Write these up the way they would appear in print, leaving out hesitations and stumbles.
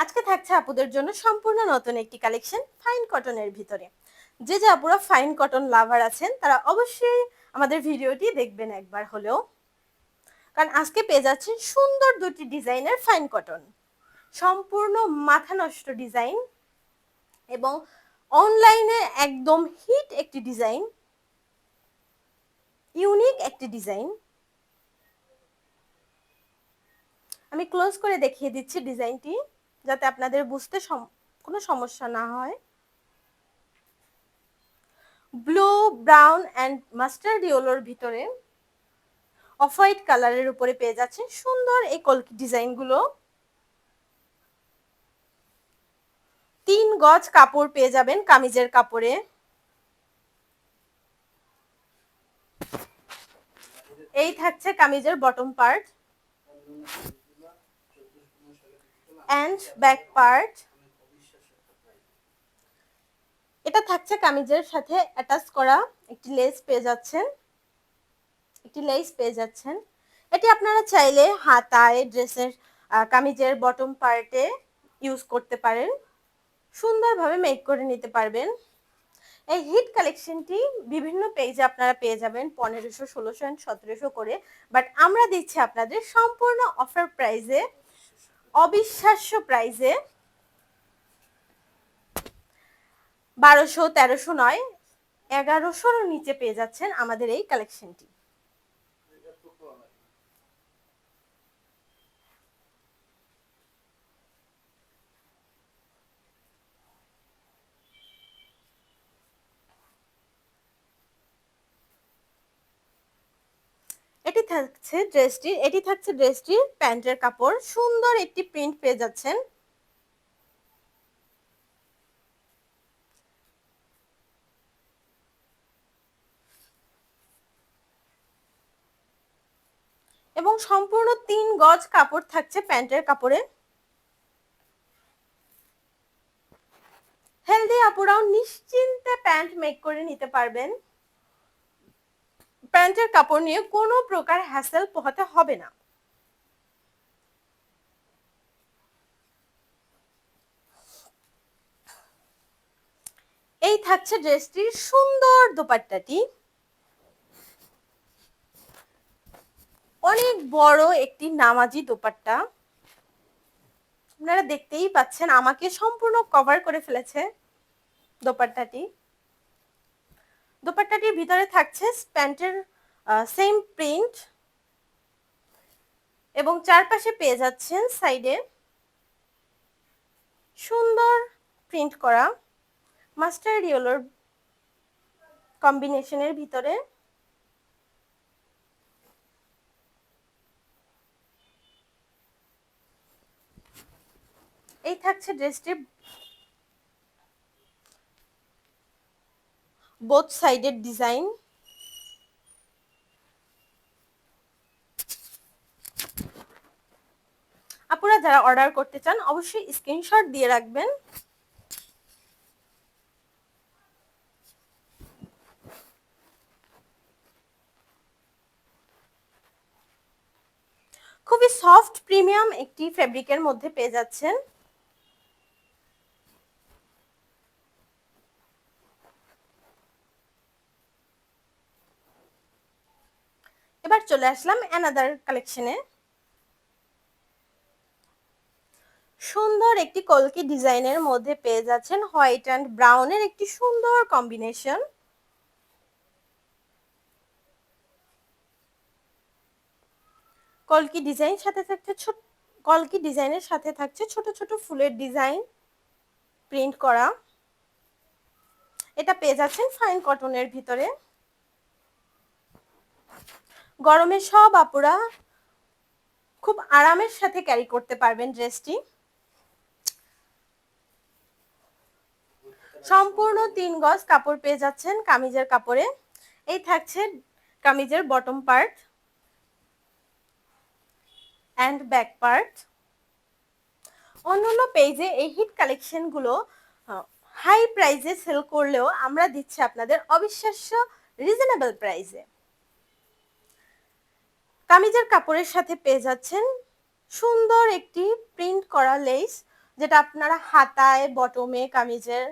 আজকে থাকছে আপুদের জন্য সম্পূর্ণ নতুন একটি কালেকশন ফাইন কটনের ভিতরে। যে আপুরা ফাইন কটন লাভার আছেন তারা অবশ্যই আমাদের ভিডিওটি দেখবেন একবার হলেও, কারণ আজকে পেয়ে যাচ্ছেন সুন্দর দুটি ডিজাইনের ফাইন কটন, সম্পূর্ণ মাথা নষ্ট ডিজাইন এবং অনলাইনে একদম হিট একটি ডিজাইন, ইউনিক একটি ডিজাইন। আমি ক্লোজ করে দেখিয়ে দিচ্ছি ডিজাইনটি, যাতে আপনাদের বুঝতে কোনো সমস্যা না হয়। ব্লু, ব্রাউন অ্যান্ড মাস্টার্ড ইয়েলোর ভিতরে অফ হোয়াইট কালারের উপরে পেয়ে যাচ্ছেন সুন্দর এই কলকি ডিজাইনগুলো। 3 গজ কাপড় পেয়ে যাবেন কামিজের কাপড়ে। এই থাকছে কামিজের bottom part and back part. এটা থাকছে কামিজের সাথে অ্যাটাচ করা একটি লেস পেয়ে যাচ্ছেন, এটি আপনারা চাইলে হাতায় ড্রেসের কামিজের বটম পার্টে ইউজ করতে পারেন, সুন্দরভাবে মেক করে নিতে পারবেন। এই হিট কালেকশনটি বিভিন্ন পেজে আপনারা পেয়ে যাবেন 1500, 1600 এন্ড 1700 করে, বাট আমরা দিচ্ছি আপনাদের সম্পূর্ণ অফার প্রাইসে, অবিশ্বাস্য প্রাইসে 1200, 1300 নয়, 1100 নিচে পেয়ে যাচ্ছেন আমাদের এই কালেকশনটি। এটি থাকছে ড্রেসটির প্যান্টের কাপড়, সুন্দর একটি প্রিন্ট পেয়ে যাচ্ছেন। এবং সম্পূর্ণ 3 গজ কাপড় থাকছে প্যান্টের কাপড়ে। হেলদি আপুরাও নিশ্চিন্তে প্যান্ট মেক করে নিতে পারবেন, প্যান্টের কাপড় নিয়ে কোনো প্রকার হ্যাসেল পোহাতে হবে না। এই থাকছে ড্রেসটির সুন্দর দোপাট্টাটি, অনেক বড় একটি নামাজি দোপাট্টা, আপনারা দেখতেই পাচ্ছেন আমাকে সম্পূর্ণ কভার করে ফেলেছে দোপাট্টাটির ভিতরে থাকছে প্যান্টের সেম প্রিন্ট এবং চারপাশে পেয়ে যাচ্ছেন সাইডে সুন্দর প্রিন্ট করা মাস্টার্ড ইয়েলোর কম্বিনেশনের ভিতরে। এই থাকছে ড্রেসটির বোথ সাইডের ডিজাইন। আপনারা যারা অর্ডার করতে চান অবশ্যই স্ক্রিনশট দিয়ে রাখবেন। খুবই সফট প্রিমিয়াম একটি ফেব্রিকের মধ্যে পেয়ে যাচ্ছেন। এবার চলে আসলাম অ্যানাদার কালেকশনে। সুন্দর একটি কলকি ডিজাইনের মধ্যে পেয়ে যাচ্ছেন হোয়াইট অ্যান্ড ব্রাউনের একটি সুন্দর কম্বিনেশন। কলকি ডিজাইনের সাথে থাকছে ছোট ছোট ফুলের ডিজাইন প্রিন্ট করা। এটা পেয়ে যাচ্ছেন ফাইন কটনের ভিতরে। গরমে সব আপুরা খুব আরামের সাথে ক্যারি করতে পারবেন ড্রেসটি। সম্পূর্ণ 3 গজ কাপড় পেয়ে যাচ্ছেন কামিজের কাপড়ে। এই থাকছে কামিজের bottom part and back part. অন্যান্য পেজে এই হিট কালেকশনগুলো হাই প্রাইসে সেল করলেও আমরা দিচ্ছি আপনাদের অবিশ্বাস্য রিজনেবল প্রাইসে। কামিজের কাপড়ের সাথে পেয়ে যাচ্ছেন সুন্দর একটি প্রিন্ট করা লেস, যেটা আপনারা হাতায়, বটমে, কামিজের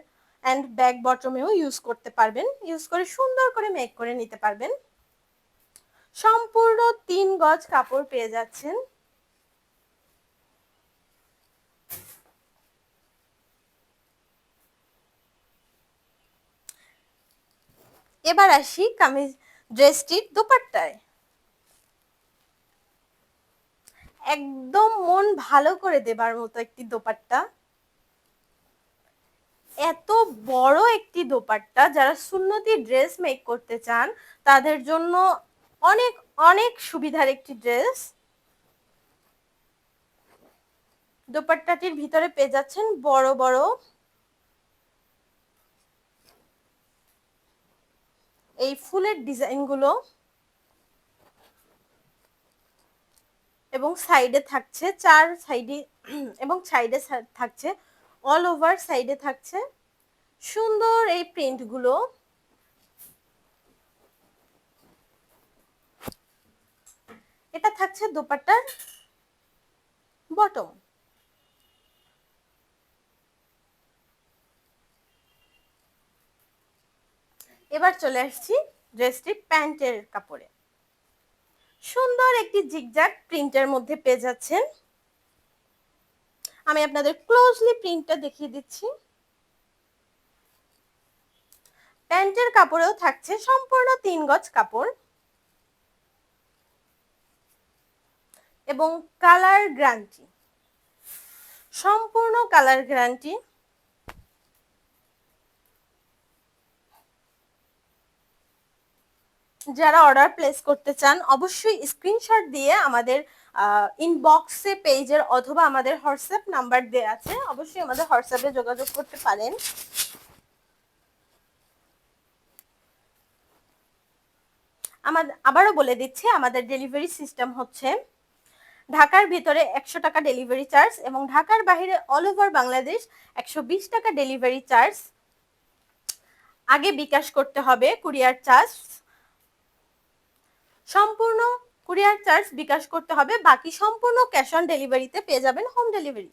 অ্যান্ড ব্যাক বটমেও ইউজ করতে পারবেন। ইউজ করে সুন্দর করে মেক করে নিতে পারবেন। সম্পূর্ণ 3 গজ কাপড় পেয়ে যাচ্ছেন। এবার আসি কামিজ ড্রেসটির দোপাট্টায়। একদম মন ভালো করে দেবার মতো একটি দোপাট্টা। এত বড় একটি দোপাট্টা, যারা সুন্নতি ড্রেস মেক করতে চান তাদের জন্য অনেক অনেক সুবিধার একটি ড্রেস। দোপাট্টাটির ভিতরে পেয়ে যাচ্ছেন বড় বড় এই ফুলের ডিজাইনগুলো এবং সাইডে থাকছে 4 সাইডে এবং সাইডে থাকছে অল ওভার সাইডে থাকছে সুন্দর এই প্রিন্টগুলো। এটা থাকছে দোপাট্টার বটম। এবার চলে আসছি ড্রেসটি প্যান্টের কাপড়ে। সুন্দর একটি জিগজ্যাগ প্রিন্টের মধ্যে পেয়ে যাচ্ছেন। আমি আপনাদের ক্লোজলি প্রিন্টটা দেখিয়ে দিচ্ছি। প্যান্টের কাপড়েও থাকছে সম্পূর্ণ 3 গজ কাপড় এবং কালার গ্যারান্টি, সম্পূর্ণ কালার গ্যারান্টি। যারা অর্ডার প্লেস করতে চান অবশ্যই স্ক্রিনশট দিয়ে আমাদের ইনবক্সে পেজের অথবা আমাদের হোয়াটসঅ্যাপ নাম্বার দেওয়া আছে, অবশ্যই আমাদের হোয়াটসঅ্যাপে যোগাযোগ করতে পারেন। আবারও বলে দিচ্ছি, আমাদের ডেলিভারি সিস্টেম হচ্ছে ঢাকার ভিতরে 100 টাকা ডেলিভারি চার্জ এবং ঢাকার বাইরে অল ওভার বাংলাদেশ 120 টাকা ডেলিভারি চার্জ। আগে বিকাশ করতে হবে কুরিয়ার চার্জ, সম্পূর্ণ কুরিয়ার চার্জ বিকাশ করতে হবে, বাকি সম্পূর্ণ ক্যাশ অন ডেলিভারিতে পেয়ে যাবেন হোম ডেলিভারি।